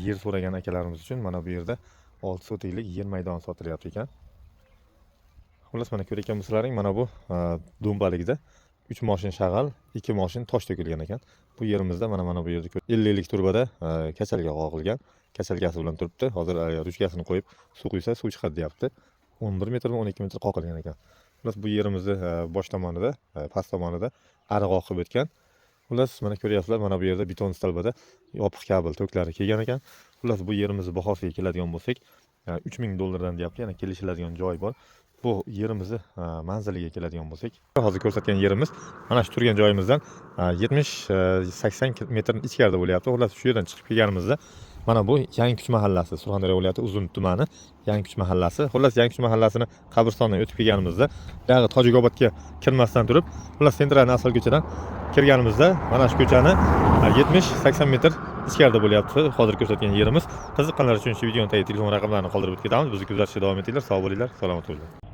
Yer so'ragan akalarimiz uchun mana bu yerda 6 sotiklik yer maydoni sotilyapti ekan. Xullas mana ko'rayotgan bo'lsalaring, mana bu do'mbalikda 3 moshin shag'al, 2 moshin tosh to'kilgan ekan. Bu yerimizda mana bu yerda 50lik turbada kasalga qoqilgan. Kasalgasi bilan turibdi. Hozir ruchkasini qo'yib suv quysa suv chiqadi deyapti. 11 metr va 12 metr qoqilgan ekan. Xullas bu yerimizni bosh tomonida, past tomonida ariq oqib o'tgan. Xullas mana ko'ryapsizlar, mana bu yerda beton stalbada yopiq kabel to'klari kelgan ekan. Xullas bu yerimizni bahosiga keladigan bo'lsak, $3000 deyapti. Yana kelishiladigan joy bor. Bu yerimizni manziliga keladigan bo'lsak, hozir ko'rsatgan yerimiz mana shu turgan joyimizdan 70-80 metr ichkarida bo'lyapti. Xullas shu yerdan chiqib kelganimizda mana bu Yangi mahallasi, Surxondaryo viloyati Uzun tumani Yangi mahallasi. Xullas Yangi mahallasini qabristondan o'tib kelganimizda, yog'i Tojikobodga kirmasdan turib, xullas Sentralniy asfalt ko'chadan kirganimizda mana shu ko'chani 70-80 metr ichkarida bo'lyapti hozir ko'rsatgan yerimiz. Qiziqqanlar uchun shu videoning tagiga telefon raqamlarini qoldirib ketamiz. Bizni kuzatishda davom etinglar. Sog' bo'linglar, salomat bo'linglar.